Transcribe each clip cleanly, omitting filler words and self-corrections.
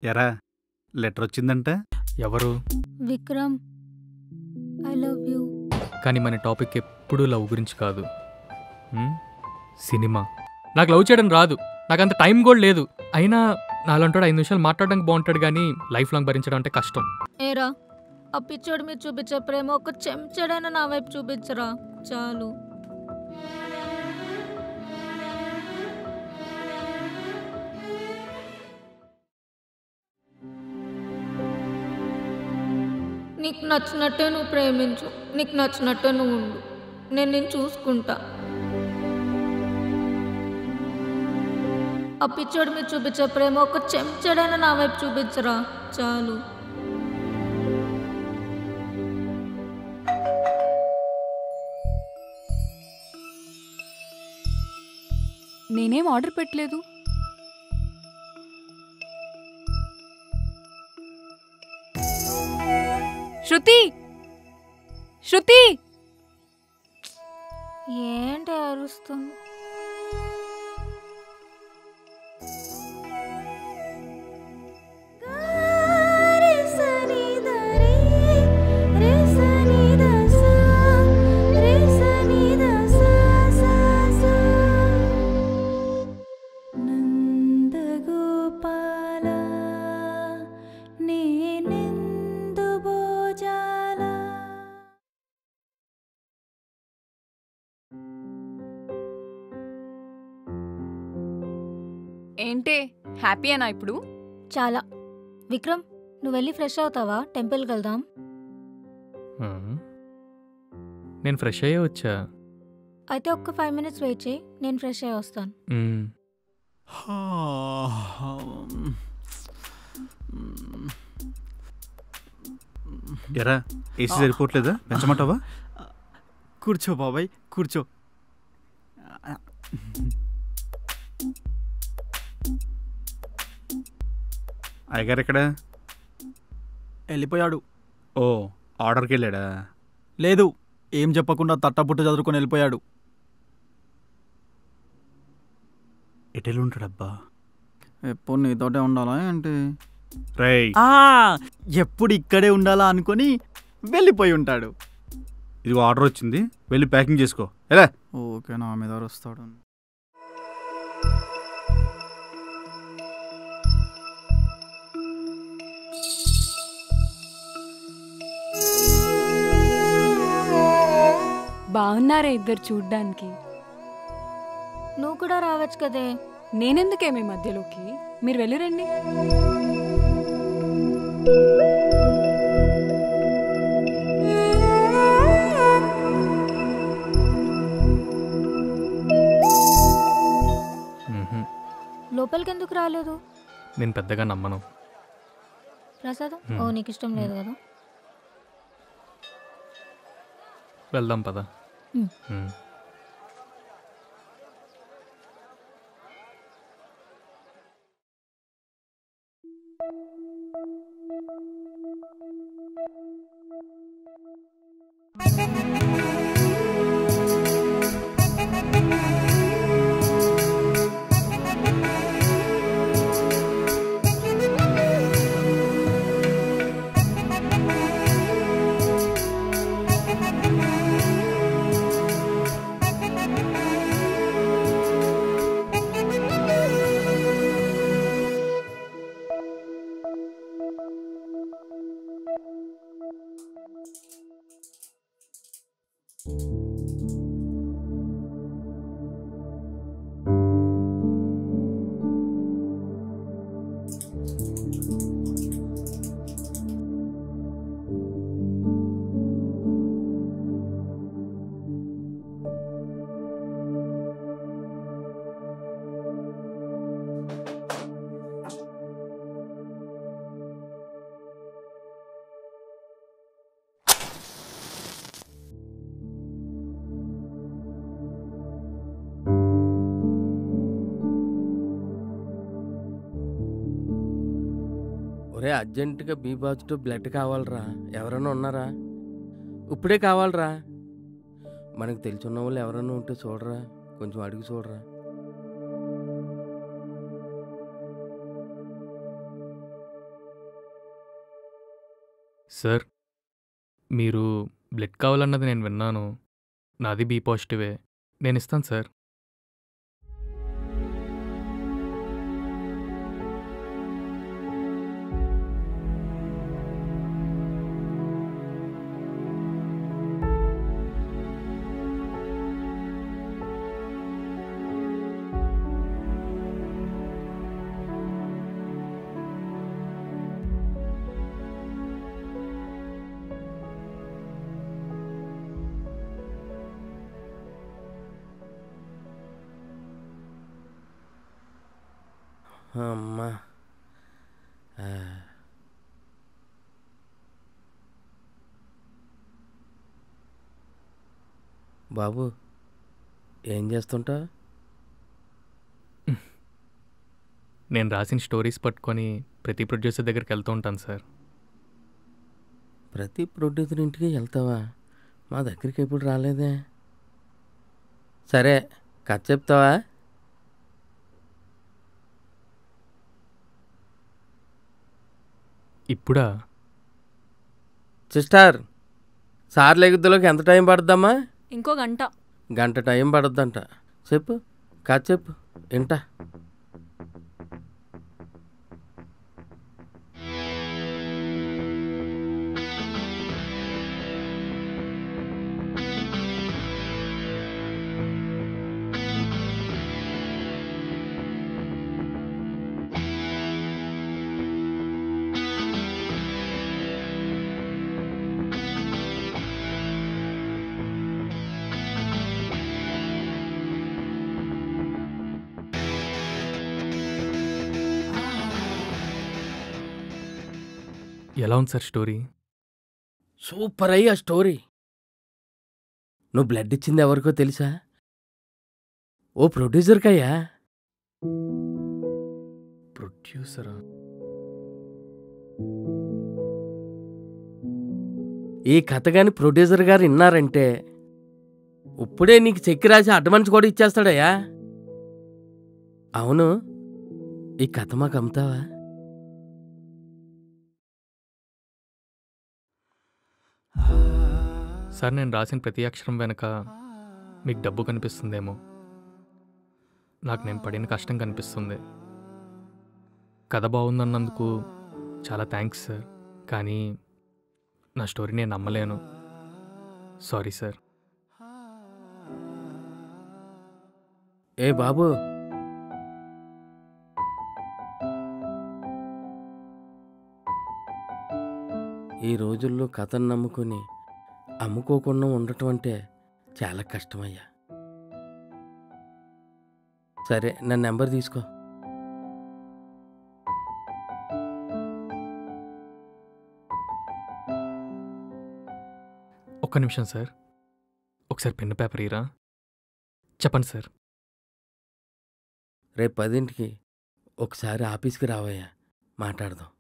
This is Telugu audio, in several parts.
ఎరా లెటర్ వచ్చిందంట. ఎవరు? Vikram, I love you. కానీ మన టాపిక్ ఎప్పుడూ లవ్ గురించి కాదు. సినిమా. నాకు లవ్ చేయడం రాదు, నాకు అంత టైం కూడా లేదు. అయినా నాలంటాడు 5 నిమిషాలు మాట్లాడడానికి బాగుంటాడు, కానీ లైఫ్ లాంగ్ భరించడం అంటే కష్టం. ఏరా, ఆ పిచ్చోడు మీద చూపించే ప్రేమ ఒక చెంచడైనా నా వైపు చూపించరా, చాలు. నీకు నచ్చినట్టే నువ్వు ప్రేమించు, నీకు నచ్చినట్టే నువ్వు ఉండు, నేను నిన్ను చూసుకుంటా. ఆ పిచ్చోడి మీద చూపించే ప్రేమ ఒక చెంచడైనా నా వైపు చూపించరా, చాలు. నేనేం ఆర్డర్ పెట్టలేదు. శృతి, శృతి, ఏంటి అరుస్తుంది? ఏంటే హ్యాపీయేనా ఇప్పుడు? చాలా. విక్రమ్, నువ్వు వెళ్ళి ఫ్రెష్ అవుతావా? టెంపుల్కి వెళ్దాం. నేను ఫ్రెష్ అయ్యే వచ్చా. అయితే ఒక్క 5 minutes వెయిట్ చేయి, నేను ఫ్రెష్ అయ్యి వస్తాను. ఎరా ఏసీ సరిపోవట్లేదా? పెంచమంటావా? కూర్చో బాబాయ్, కూర్చో. అయ్యగారు ఎక్కడ? వెళ్ళిపోయాడు. ఓ, ఆర్డర్కి వెళ్ళాడా? లేదు, ఏం చెప్పకుండా తట్టపుట్టు చదువుకొని వెళ్ళిపోయాడు. ఎటెలు ఉంటాడబ్బా? ఎప్పుడు నీతోటే ఉండాలా ఏంటి? రేయ్, ఎప్పుడు ఇక్కడే ఉండాలా అనుకొని వెళ్ళిపోయి ఉంటాడు. ఇదిగో ఆర్డర్ వచ్చింది, వెళ్ళి ప్యాకింగ్ చేసుకో. ఎలా? ఓకే, నా మీద వస్తాడు. బాగున్నారే ఇద్దరు చూడ్డానికి. నువ్వు కూడా రావచ్చు కదే. నేనెందుకే మీ మధ్యలోకి? మీరు వెళ్ళిరండి. లోపలికి ఎందుకు రాలేదు? నేను పెద్దగా నమ్మను. ప్రసాదం? ఓ, నీకు ఇష్టం లేదు కదా? వెళ్దాం పద. ఒరే, అర్జెంటుగా బి పాజిటివ్ బ్లడ్ కావాలరా. ఎవరైనా ఉన్నారా? ఇప్పుడే కావాలరా. మనకు తెలుసున్న వాళ్ళు ఎవరైనా ఉంటే చూడరా, కొంచెం అడిగి చూడరా. సార్ మీరు బ్లడ్ కావాలన్నది నేను విన్నాను. నాది బి పాజిటివే. నేను ఇస్తాను సార్. అమ్మా. బాబు ఏం చేస్తుంటా? నేను రాసిన స్టోరీస్ పట్టుకొని ప్రతి ప్రొడ్యూసర్ దగ్గరికి వెళ్తూ ఉంటాను సార్. ప్రతి ప్రొడ్యూసర్ ఇంటికి వెళ్తావా? మా దగ్గరికి ఎప్పుడు రాలేదే. సరే కథ చెప్తావా? ఇప్పుడా? సిస్టర్, సార్ లెగుద్దులోకి ఎంత టైం పడుద్దమ్మా? ఇంకో గంట. గంట టైం పడుద్దంట. చెప్పు, కథ చెప్పు, వింటా. ఎలా ఉంది సార్ స్టోరీ? సూపర్ అయ్యి ఆ స్టోరీ. నువ్వు బ్లడ్ ఇచ్చింది ఎవరికో తెలుసా? ఓ ప్రొడ్యూసర్కయ్యా. ప్రొడ్యూసరా? ఈ కథ గాని ప్రొడ్యూసర్ గారు విన్నారంటే ఇప్పుడే నీకు చెక్ రాసి అడ్వాన్స్ కూడా ఇచ్చేస్తాడయ్యా. అవును, ఈ కథ మాకు అమ్ముతావా? సార్ నేను రాసిన ప్రతి అక్షరం వెనక మీకు డబ్బు కనిపిస్తుందేమో. నాకు నేను పడిన కష్టం కనిపిస్తుంది. కథ బాగుందన్నందుకు చాలా థ్యాంక్స్ సార్. కానీ నా స్టోరీ నేను నమ్మలేను. Sorry sir. ఏ బాబు, ఈ రోజుల్లో కథను నమ్ముకుని అమ్ముకోకుండా ఉండటం అంటే చాలా కష్టమయ్యా. సరే నా నెంబర్ తీసుకో. ఒక్క నిమిషం సార్, ఒకసారి పెన్ను పేపర్ ఇరా. చెప్పండి సార్. రేపు 10ంటికి ఒకసారి ఆఫీస్కి రావయ్యా, మాట్లాడదాం.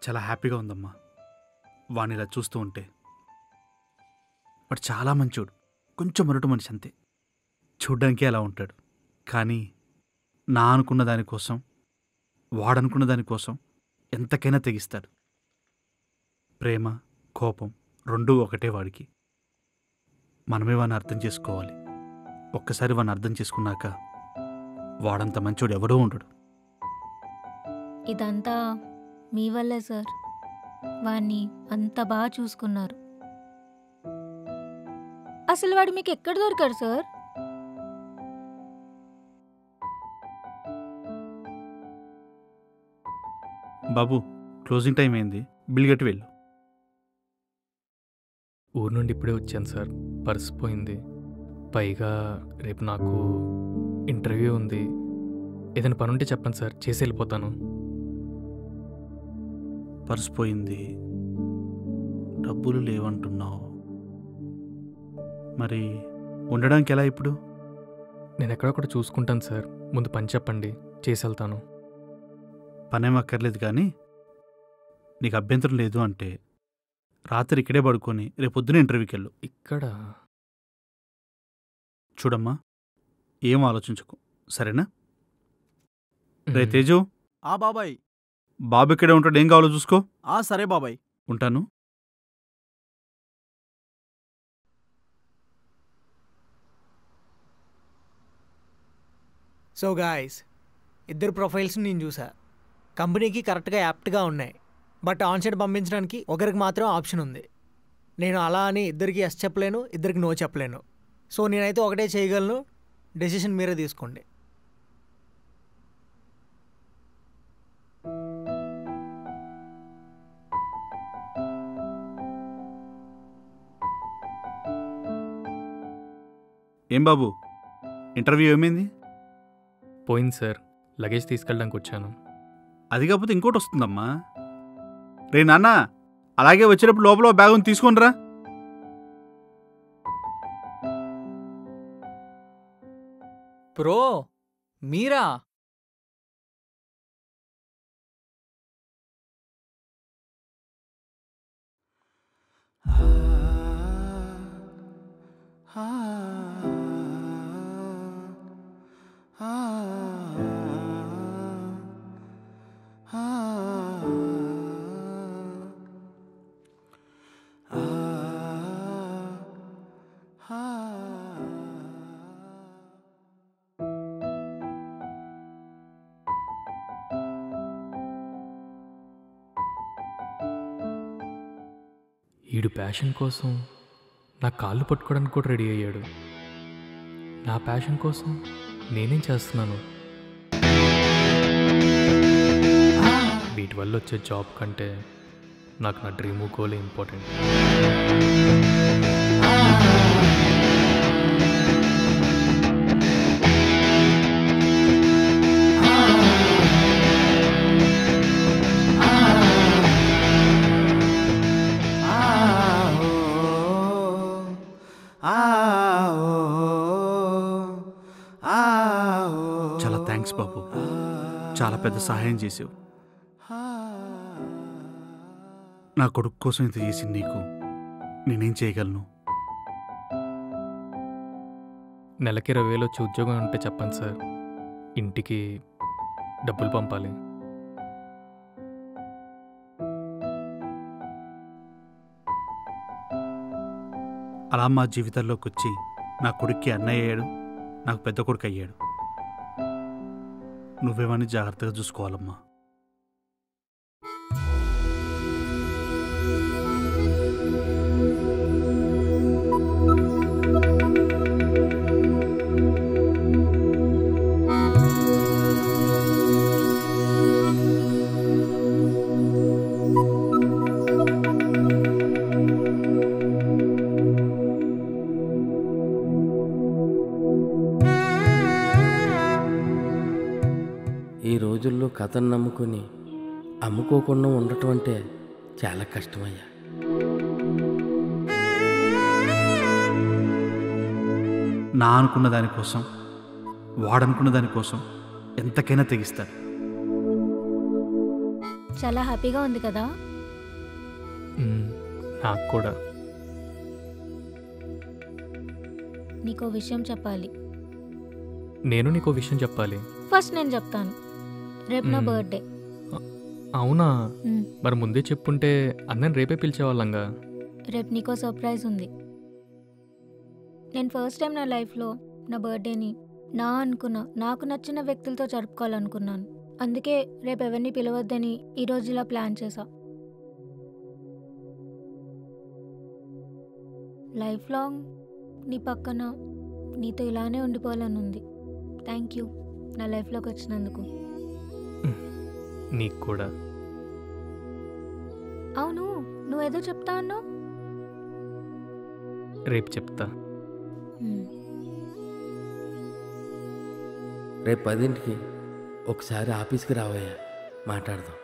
చాలా హ్యాపీగా ఉందమ్మా వాడిని ఇలా చూస్తూ ఉంటే. వాడు చాలా మంచోడు, కొంచెం మొరటు మనిషి అంతే. చూడ్డానికి అలా ఉంటాడు, కానీ నా అనుకున్న దానికోసం, వాడనుకున్న దానికోసం ఎంతకైనా తెగిస్తాడు. ప్రేమ, కోపం రెండూ ఒకటే వాడికి. మనమే వాడిని అర్థం చేసుకోవాలి. ఒక్కసారి వాడిని అర్థం చేసుకున్నాక వాడంత మంచోడు ఎవడో ఉండడు. ఇదంతా మీ వల్లే సార్. వాణ్ణి అంత బాగా చూసుకున్నారు. అసలు వాడు మీకు ఎక్కడ దొరికాడు సార్? బాబు, క్లోజింగ్ టైం అయింది, బిల్ కట్టి వెళ్ళు. ఊరు నుండి ఇప్పుడే వచ్చాను సార్. పర్స్ పోయింది. పైగా రేపు నాకు ఇంటర్వ్యూ ఉంది. ఏదైనా పని ఉంటే చెప్పండి సార్, చేసి వెళ్ళిపోతాను. పర్స్ పోయింది, డబ్బులు లేవంటున్నావు, మరి ఉండడానికి ఎలా ఇప్పుడు? నేను ఎక్కడొక్కడ చూసుకుంటాను సార్, ముందు పని చెప్పండి, చేసి వెళ్తాను. పనేం అక్కర్లేదు కానీ నీకు అభ్యంతరం లేదు అంటే రాత్రి ఇక్కడే పడుకొని రేపొద్దున ఇంటర్వ్యూకి వెళ్ళు. ఇక్కడ చూడమ్మా, ఏం ఆలోచించకు, సరేనా? రే తేజు, బాబాయ్. బాబు ఇక్కడే ఉంటాడు, ఏం కావాలో చూసుకో. సరే బాబాయ్. ఉంటాను. సో గాయస్, ఇద్దరు ప్రొఫైల్స్ నేను చూసా. కంపెనీకి కరెక్ట్గా యాప్ట్గా ఉన్నాయి. బట్ ఆన్సైడ్ పంపించడానికి ఒకరికి మాత్రం ఆప్షన్ ఉంది. నేను అలా అని ఇద్దరికి ఎస్ చెప్పలేను, ఇద్దరికి నో చెప్పలేను. సో నేనైతే ఒకటే చేయగలను, డెసిషన్ మీరే తీసుకోండి. ఏం బాబు, ఇంటర్వ్యూ ఏమైంది? పోయింది సార్, లగేజ్ తీసుకెళ్ళడానికి వచ్చాను. అది కాకపోతే ఇంకోటి వస్తుందమ్మా. రే నాన్న, అలాగే వచ్చేటప్పుడు లోపల బ్యాగ్ ఉంది, తీసుకొనిరా. బ్రో మీరా? ఈడు ప్యాషన్ కోసం నా కాళ్ళు పట్టుకోవడానికి కూడా రెడీ అయ్యాడు. నా ప్యాషన్ కోసం నేనేం చేస్తున్నాను? వీటి వల్ల వచ్చే జాబ్ కంటే నాకు నా డ్రీమ్ గోలే ఇంపార్టెంట్. చాలా థ్యాంక్స్ బాబు, చాలా పెద్ద సహాయం చేసావు. నా కొడుకు కోసం ఇంత చేసింది నీకు నేనేం చేయగలను? నెలకి 20,000 వచ్చి ఉద్యోగం ఉంటే చెప్పండి సార్, ఇంటికి డబ్బులు పంపాలి. అలా మా జీవితాల్లోకి వచ్చి నా కొడుక్కి అన్నయ్య అయ్యాడు, నాకు పెద్ద కొడుకు అయ్యాడు. నువ్వేమని జాగ్రత్తగా చూసుకోవాలమ్మా. ఈ రోజుల్లో కథను నమ్ముకొని అమ్ముకోకుండా ఉండటం అంటే చాలా కష్టమయ్యా. నా అనుకున్న దానికోసం, వాడనుకున్న దానికోసం ఎంతకైనా తెగిస్తాడు. చాలా హ్యాపీగా ఉంది కదా? నాకు కూడా. నీకో విషయం చెప్పాలి. నేను నీకో విషయం చెప్పాలి. ఫస్ట్ నేను చెప్తాను. రేపు నా బర్త్డే. అవునా? మరి ముందే చెప్పుంటే అందరిని రేపే పిలిచేవాళ్ళంగా. రేపు నీకో సర్ప్రైజ్ ఉంది. నేను ఫస్ట్ టైం నా లైఫ్లో నా బర్త్డేని నాకు నచ్చిన వ్యక్తులతో జరుపుకోవాలనుకున్నాను. అందుకే రేపు ఎవరిని పిలవద్దని ఈరోజు ఇలా ప్లాన్ చేశా. లైఫ్ లాంగ్ నీ పక్కన నీతో ఇలానే ఉండిపోవాలని ఉంది. థ్యాంక్ యూ నా లైఫ్లోకి వచ్చినందుకు. నీకు కూడా. అవును, నువ్వేదో చెప్తా అన్నావు. రేపు చెప్తా. రేపు 10ంటికి ఒకసారి ఆఫీస్కి రావయ్యా, మాట్లాడదాం.